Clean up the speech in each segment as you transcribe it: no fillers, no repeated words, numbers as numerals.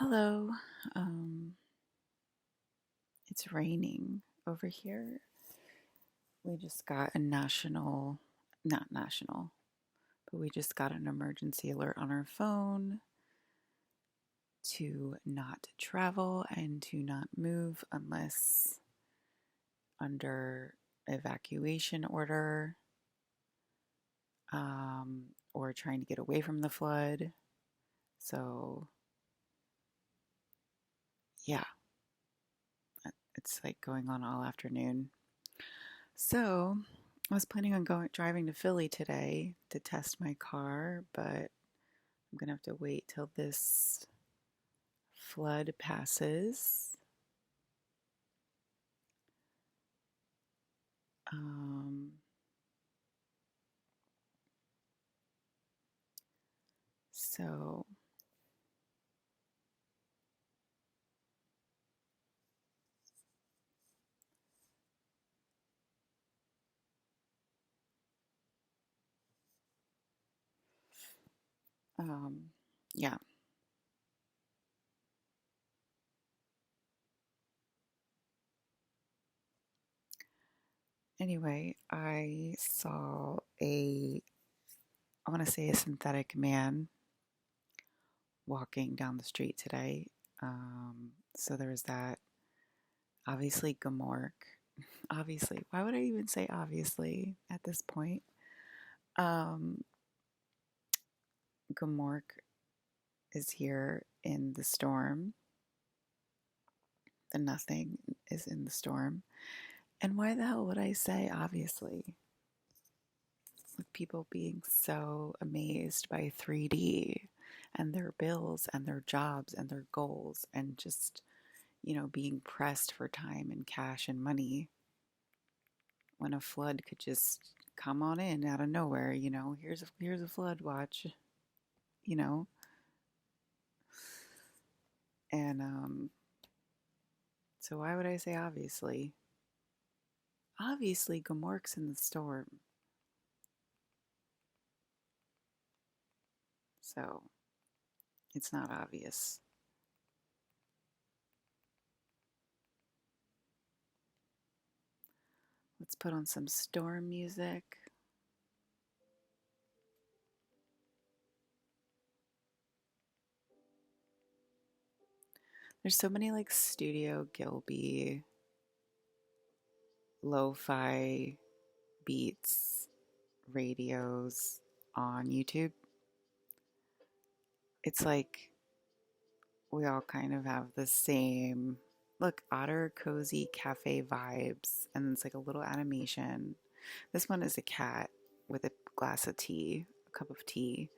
Hello. Um, it's raining over here. We just got a not national, but we just got an emergency alert on our phone to not travel and to not move unless under evacuation order, or trying to get away from the flood. So, yeah, it's like going on all afternoon. So, I was planning on driving to Philly today to test my car, but I'm gonna have to wait till this flood passes. Um, so um, yeah. Anyway, I want to say a synthetic man walking down the street today. So there was that. Obviously, Gamork. Obviously, why would I even say obviously at this point? Um, Gamork is here in the storm. The nothing is in the storm. And why the hell would I say obviously? With people being so amazed by 3D and their bills and their jobs and their goals and just, being pressed for time and cash and money when a flood could just come on in out of nowhere, here's a flood watch, you know. And so why would I say obviously? Obviously Gamork's in the storm. So it's not obvious. Let's put on some storm music. There's so many like Studio Gilby lo-fi beats radios on YouTube. It's like we all kind of have the same look, otter cozy cafe vibes, and it's like a little animation. This one is a cat with a glass of tea, a cup of tea,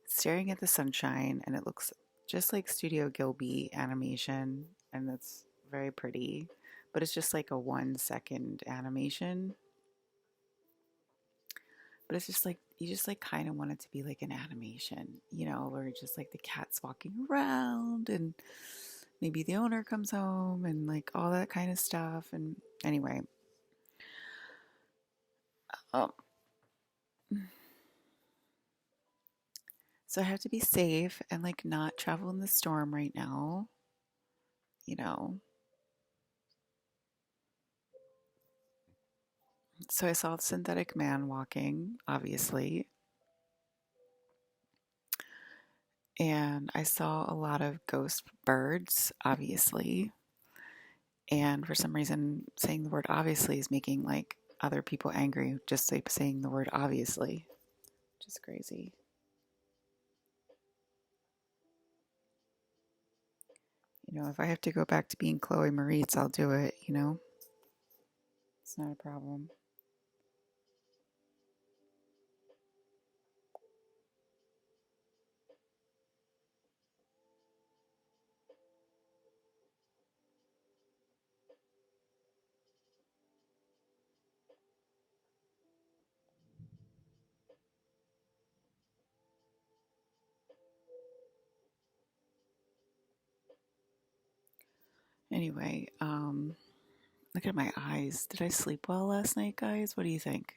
staring at the sunshine, and it looks just like Studio Gilby animation, and it's very pretty, but it's just like a 1 second animation. But it's just like you just like kind of want it to be like an animation, where just like the cat's walking around and maybe the owner comes home and like all that kind of stuff. And anyway, um, so I have to be safe and like not travel in the storm right now, you know. So I saw the synthetic man walking, obviously, and I saw a lot of ghost birds, obviously. And for some reason, saying the word obviously is making like other people angry, just like saying the word obviously, which is crazy. If I have to go back to being Chloe Moretz, I'll do it. It's not a problem. Anyway, look at my eyes. Did I sleep well last night, guys? What do you think?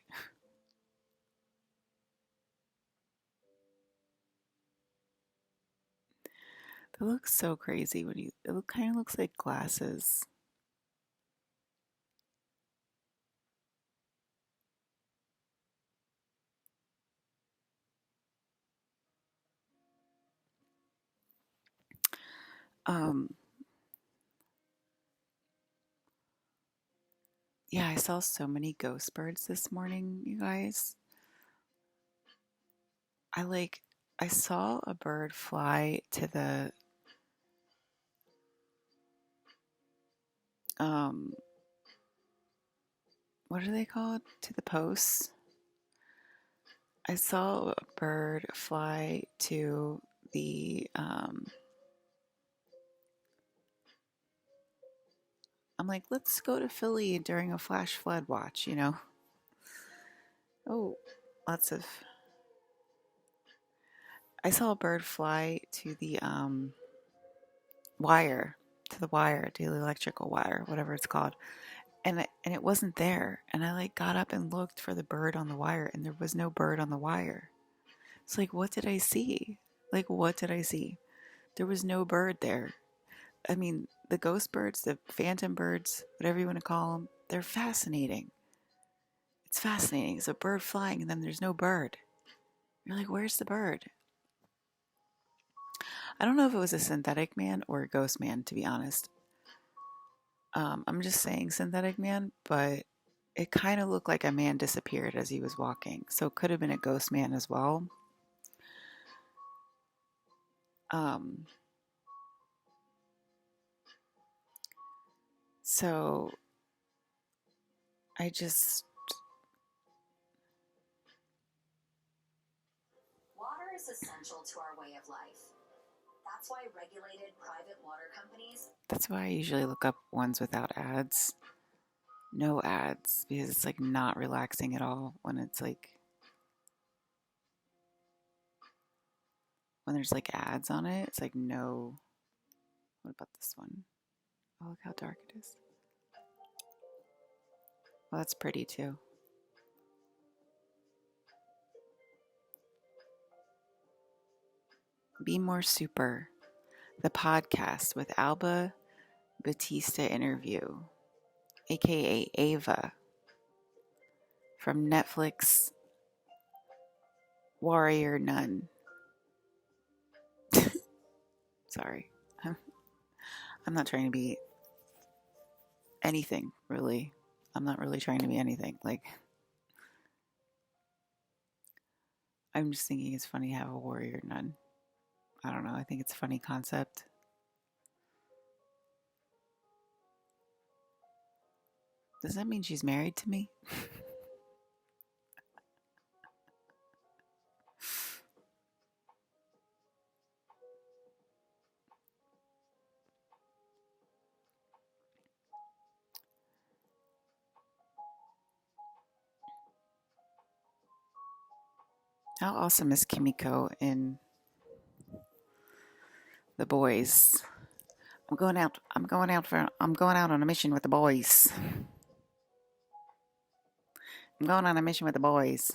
That looks so crazy when it kind of looks like glasses. Um, yeah, I saw so many ghost birds this morning, you guys. I saw a bird fly to the um what are they called? To the posts. I saw a bird fly to the I'm like, let's go to Philly during a flash flood watch, you know. Oh, lots of I saw a bird fly to the wire, to the electrical wire, whatever it's called. And it wasn't there. And I like got up and looked for the bird on the wire and there was no bird on the wire. It's like, what did I see? Like, what did I see? There was no bird there. I mean, the ghost birds, the phantom birds, whatever you want to call them, they're fascinating. It's fascinating. It's a bird flying and then there's no bird. You're like, where's the bird? I don't know if it was a synthetic man or a ghost man, to be honest. I'm just saying synthetic man, but it kind of looked like a man disappeared as he was walking. So it could have been a ghost man as well. Um, so I just. Water is essential to our way of life. That's why regulated private water companies. That's why I usually look up ones without ads. No ads, because it's like not relaxing at all when it's like. When there's like ads on it, it's like no. What about this one? Oh, look how dark it is. Well, that's pretty too. Be More Super, the podcast with Alba Batista interview, aka Ava, from Netflix Warrior Nun. Sorry. I'm not trying to be anything, really. I'm not really trying to be anything. Like, I'm just thinking it's funny to have a warrior nun. I don't know. I think it's a funny concept. Does that mean she's married to me? How awesome is Kimiko in The Boys? I'm going out. I'm going out on a mission with the boys. I'm going on a mission with the boys.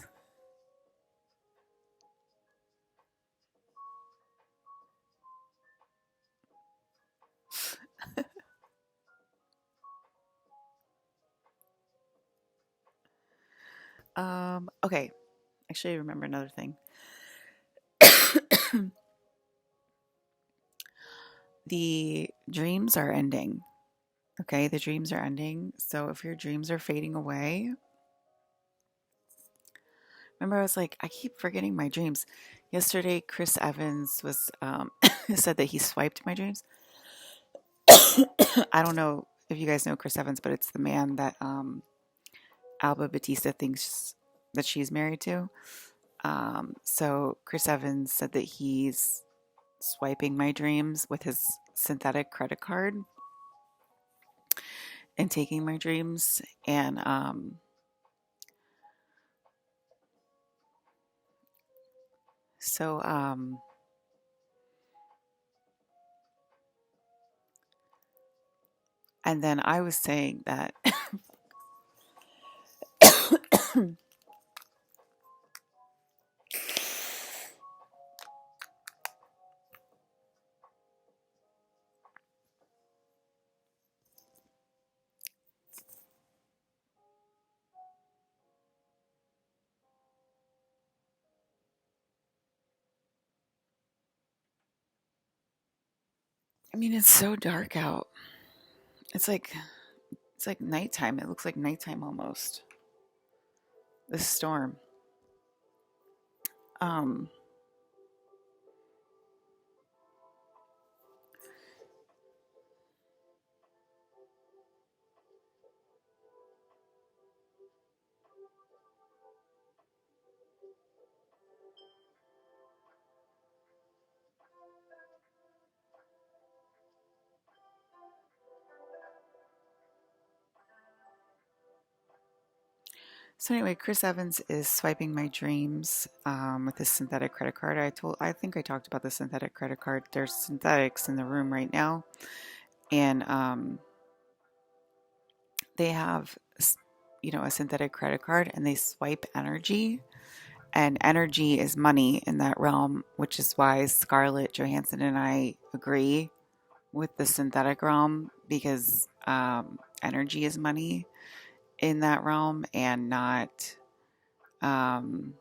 Okay. Actually, I remember another thing. The dreams are ending. Okay, the dreams are ending. So if your dreams are fading away, remember I was like, I keep forgetting my dreams. Yesterday, Chris Evans was said that he swiped my dreams. I don't know if you guys know Chris Evans, but it's the man that Alba Batista thinks that she's married to. So Chris Evans said that he's swiping my dreams with his synthetic credit card and taking my dreams. And so and then I was saying that I mean, it's so dark out. It's like nighttime. It looks like nighttime almost. This storm. Um, so anyway, Chris Evans is swiping my dreams with his synthetic credit card. I think I talked about the synthetic credit card. There's synthetics in the room right now, and they have, a synthetic credit card, and they swipe energy, and energy is money in that realm, which is why Scarlett Johansson and I agree with the synthetic realm, because energy is money in that realm, and not um,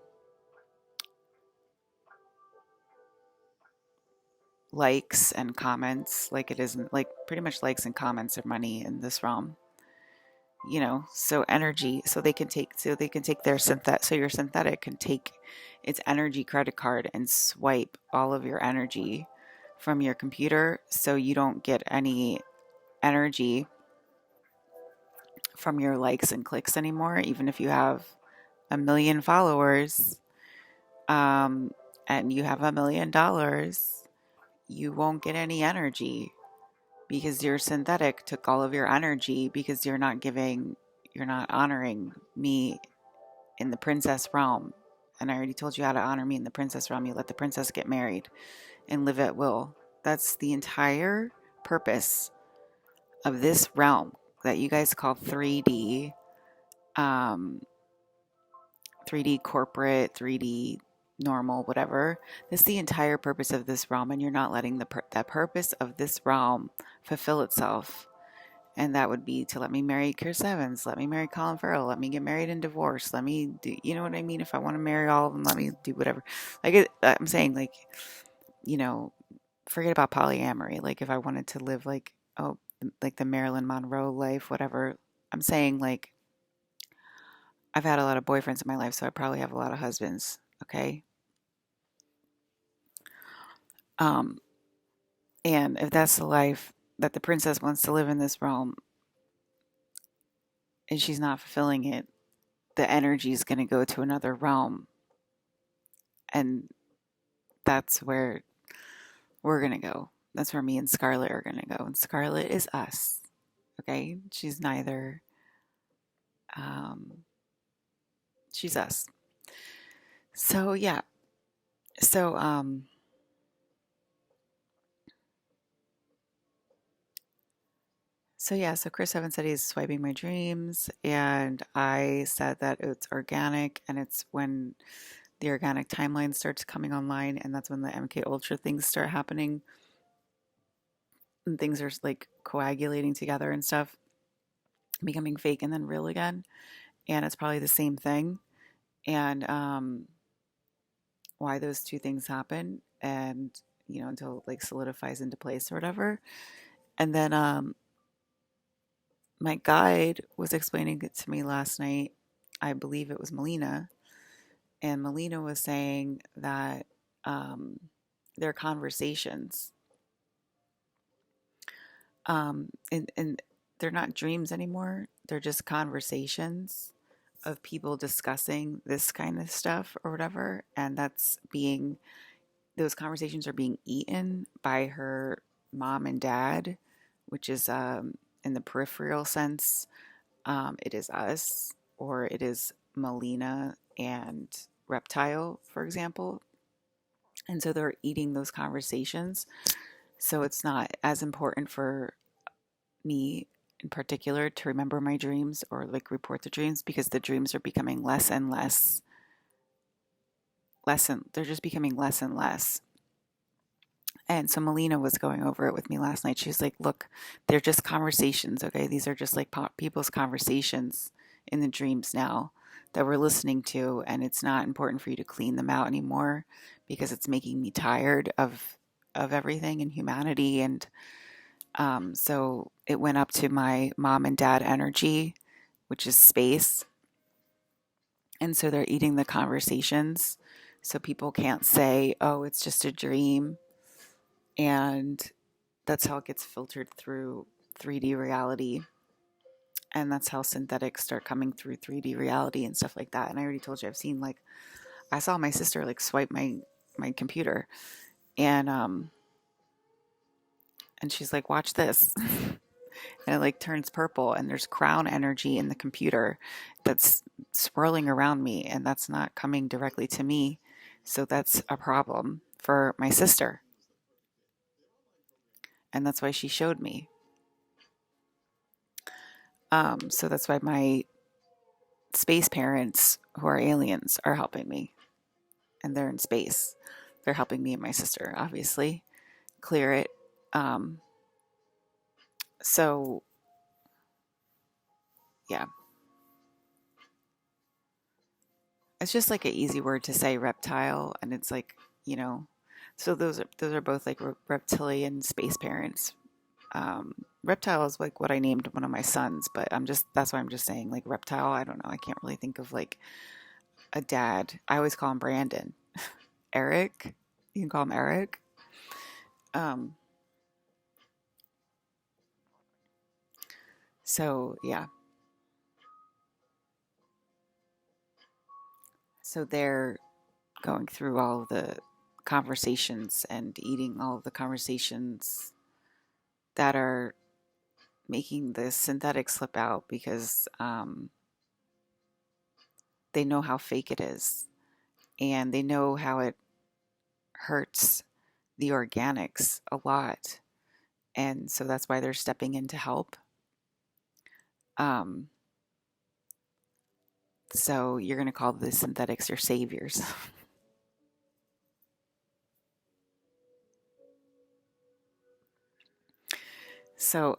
likes and comments. Like, it isn't like, pretty much likes and comments are money in this realm. So energy, so they can take their synthetic, so your synthetic can take its energy credit card and swipe all of your energy from your computer, so you don't get any energy from your likes and clicks anymore, even if you have a million followers, and you have $1 million, you won't get any energy, because your synthetic took all of your energy, because you're not honoring me in the princess realm. And I already told you how to honor me in the princess realm. You let the princess get married and live at will. That's the entire purpose of this realm that you guys call 3D, 3D corporate, 3D normal, whatever. That's the entire purpose of this realm, and you're not letting that purpose of this realm fulfill itself. And that would be to let me marry Chris Evans, let me marry Colin Farrell, let me get married and divorced, let me do, you know what I mean? If I want to marry all of them, let me do whatever. I'm saying, like, forget about polyamory. Like, if I wanted to live like the Marilyn Monroe life, whatever. I'm saying, like, I've had a lot of boyfriends in my life, so I probably have a lot of husbands. Okay. Um, and if that's the life that the princess wants to live in this realm, and she's not fulfilling it, the energy is going to go to another realm. And that's where we're going to go. That's where me and Scarlett are going to go. And Scarlett is us. Okay. She's neither, she's us. So, yeah. So, so Chris Evans said he's swiping my dreams, and I said that it's organic, and it's when the organic timeline starts coming online, and that's when the MK Ultra things start happening, and things are like coagulating together and stuff, becoming fake and then real again, and it's probably the same thing, and why those two things happen, and until it like solidifies into place or whatever, and then my guide was explaining it to me last night. I believe it was Melina. And Melina was saying that their conversations, and they're not dreams anymore. They're just conversations of people discussing this kind of stuff or whatever. And those conversations are being eaten by her mom and dad, which is in the peripheral sense, it is us, or it is Melina and Reptile, for example. And so they're eating those conversations. So it's not as important for me in particular to remember my dreams or like report the dreams, because the dreams are becoming less and less. They're just becoming less and less. And so Melina was going over it with me last night. She's like, look, they're just conversations, okay? These are just like people's conversations in the dreams now that we're listening to, and it's not important for you to clean them out anymore, because it's making me tired of everything and humanity, and So it went up to my mom and dad energy, which is space. And so they're eating the conversations. So people can't say, oh, it's just a dream. And that's how it gets filtered through 3D reality. And that's how synthetics start coming through 3D reality and stuff like that. And I already told you, I've seen like, I saw my sister like swipe my computer, and she's like, watch this. And it like turns purple, and there's crown energy in the computer that's swirling around me, and that's not coming directly to me. So that's a problem for my sister. And that's why she showed me. So that's why my space parents, who are aliens, are helping me. And they're in space. They're helping me and my sister, obviously, clear it. Um, so, yeah. It's just like an easy word to say, reptile. And it's like, you know, so those are both like reptilian space parents. Reptile is like what I named one of my sons, but that's why I'm just saying like reptile. I don't know. I can't really think of like a dad. I always call him Brandon. Eric. You can call him Eric. Um, so yeah. So they're going through all of the conversations and eating all of the conversations that are making the synthetic slip out because they know how fake it is, and they know how it hurts the organics a lot. And so that's why they're stepping in to help. Um, so you're going to call the synthetics your saviors. So,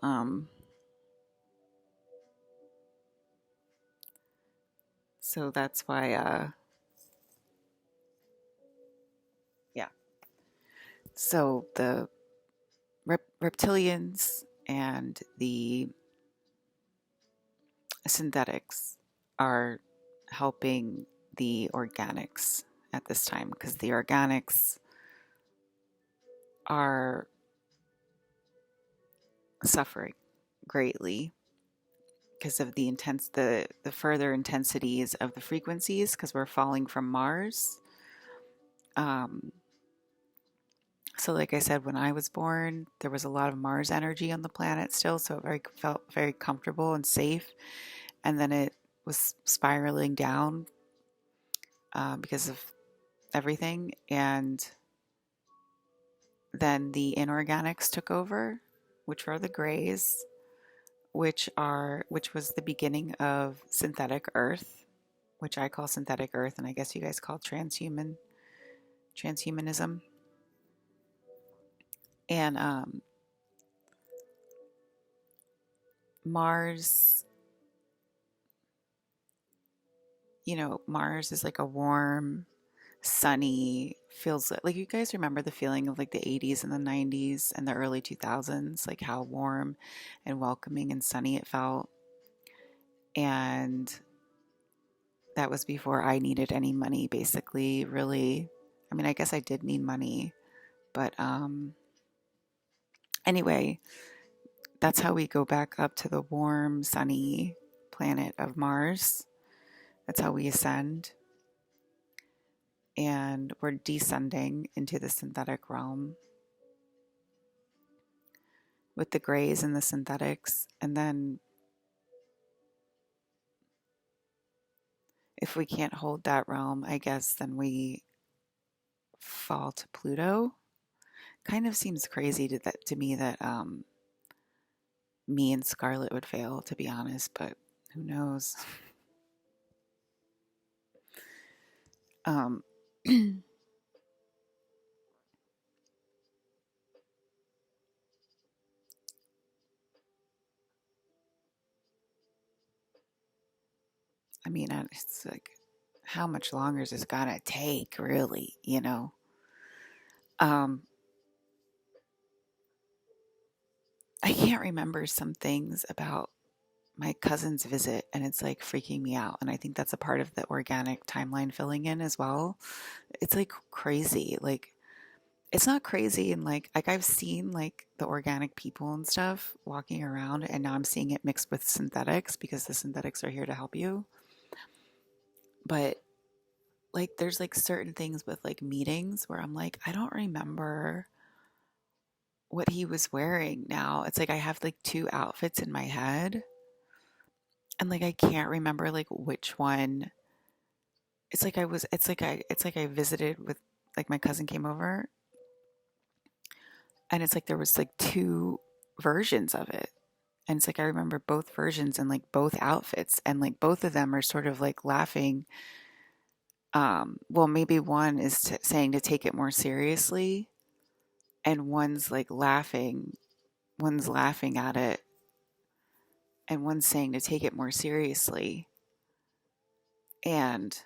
so that's why, yeah. So the reptilians and the synthetics are helping the organics at this time because the organics are suffering greatly because of the further intensities of the frequencies because we're falling from Mars. Um, so, like I said, when I was born, there was a lot of Mars energy on the planet still, so it felt very comfortable and safe. And then it was spiraling down because of everything, and then the inorganics took over, which are the grays, which was the beginning of synthetic Earth, which I call synthetic Earth, and I guess you guys call transhumanism. And Mars, Mars is like a warm, sunny, feels like you guys remember the feeling of like the 80s and the 90s and the early 2000s, like how warm and welcoming and sunny it felt. And that was before I needed any money, basically, really. I mean, I guess I did need money, but anyway, that's how we go back up to the warm, sunny planet of Mars. That's how we ascend. And we're descending into the synthetic realm with the grays and the synthetics. And then if we can't hold that realm, I guess then we fall to Pluto. Kind of seems crazy to me that me and Scarlet would fail, to be honest, but who knows? Um, I mean, it's like, how much longer is this gonna take, really? Um, can't remember some things about my cousin's visit, and it's like freaking me out. And I think that's a part of the organic timeline filling in as well. It's like crazy. Like, it's not crazy, and like I've seen like the organic people and stuff walking around, and now I'm seeing it mixed with synthetics because the synthetics are here to help you. But like there's like certain things with like meetings where I'm like, I don't remember what he was wearing now. It's like I have like two outfits in my head, and like I can't remember like which one. It's like I visited with, like, my cousin came over, and it's like there was like two versions of it. And it's like I remember both versions and like both outfits, and like both of them are sort of like laughing. Well, maybe one is saying to take it more seriously, and one's laughing at it, and one's saying to take it more seriously. And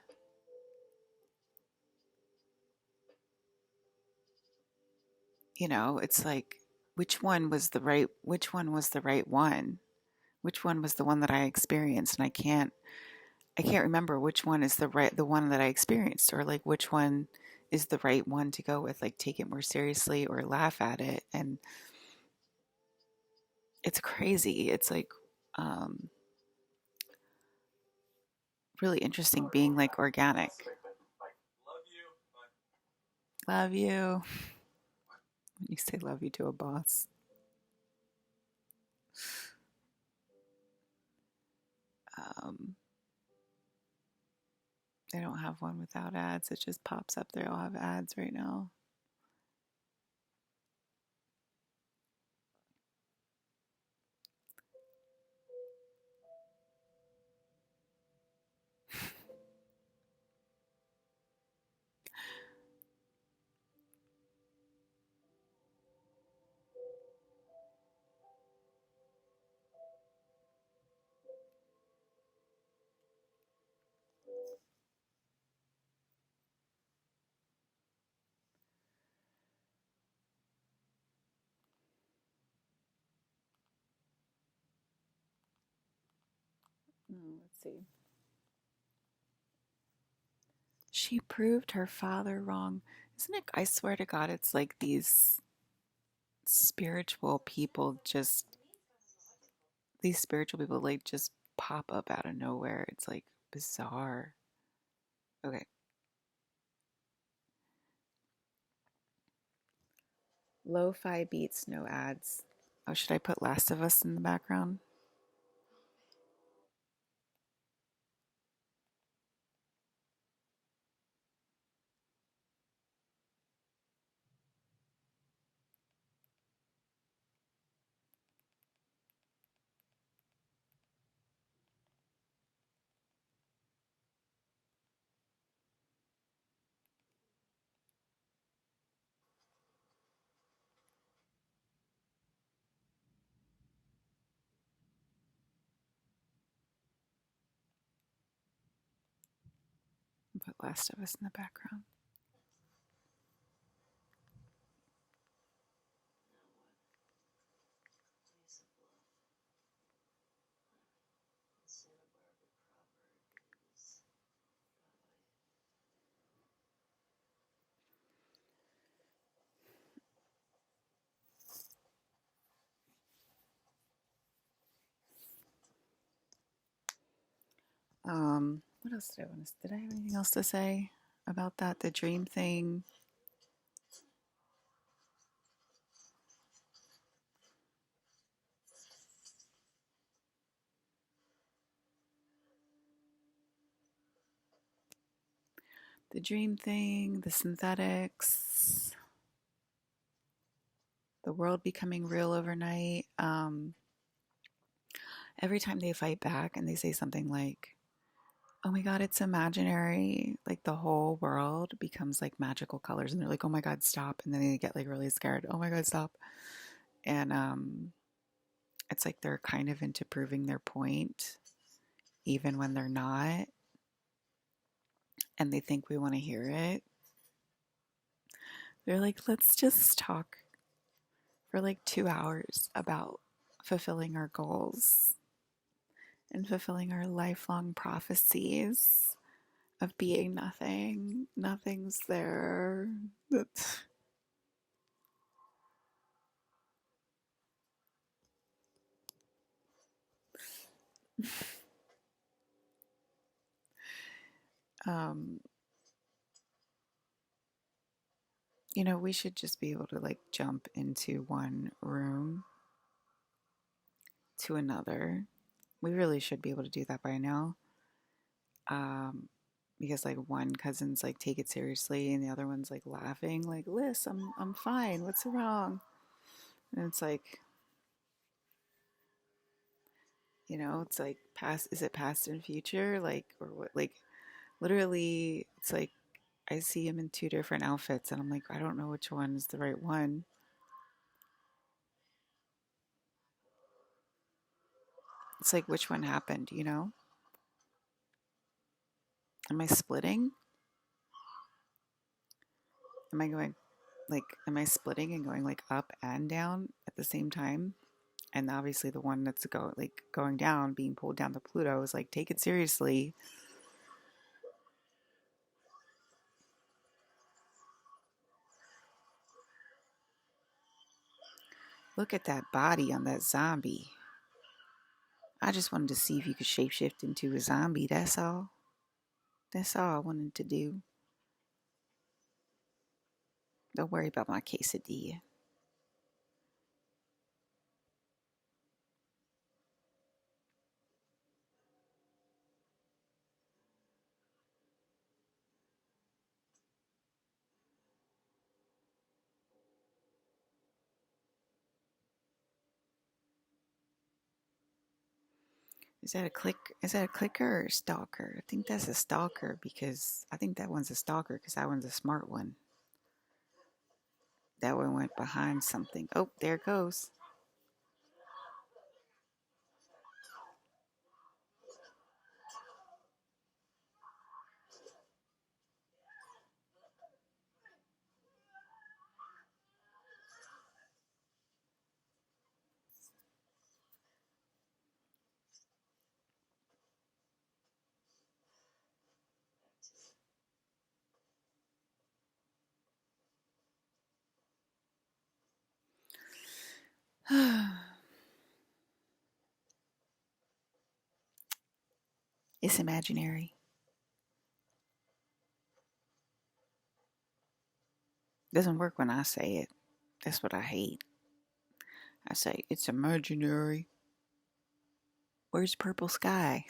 it's like, which one was the right one? Which one was the one that I experienced? And I can't remember which one is the one that I experienced, or like which one is the right one to go with, like take it more seriously or laugh at it. And it's crazy. It's like um really interesting being like organic. Love you. When you say love you to a boss. Um they don't have one without ads. It just pops up. They all have ads right now. Oh, let's see. She proved her father wrong. Isn't it? I swear to God, it's like spiritual people just these spiritual people like just pop up out of nowhere. It's like bizarre. Okay. Lo-fi beats, no ads. Oh, should I put Last of Us in the background? Put Last of Us in the background. What else did I want to? Did I have anything else to say about that? The dream thing. The dream thing. The synthetics. The world becoming real overnight. Every time they fight back and they say something like, oh my God, it's imaginary. Like the whole world becomes like magical colors, and they're like, oh my God, stop. And then they get like really scared. Oh my God, stop. And it's like they're kind of into proving their point, even when they're not. And they think we want to hear it. They're like, let's just talk for like 2 hours about fulfilling our goals and fulfilling our lifelong prophecies of being nothing. Nothing's there. That's um, we should just be able to like jump into one room to another. We really should be able to do that by now. Um, because like one cousin's like take it seriously and the other one's like laughing, like, Liz, I'm fine. What's wrong? And it's like, it's like past, is it past and future? Like, or what? Like, literally, it's like I see him in two different outfits and I'm like, I don't know which one is the right one. It's like, which one happened, Am I splitting? Am I splitting and going like up and down at the same time? And obviously the one that's going down, being pulled down to Pluto is like, take it seriously. Look at that body on that zombie. I just wanted to see if you could shapeshift into a zombie, that's all. That's all I wanted to do. Don't worry about my quesadilla. Is that a click? Is that a clicker or a stalker? I think that's a stalker because I think that one's a stalker because that one's a smart one. That one went behind something. Oh, there it goes. It's imaginary. Doesn't work when I say it. That's what I hate. I say it's imaginary. Where's purple sky?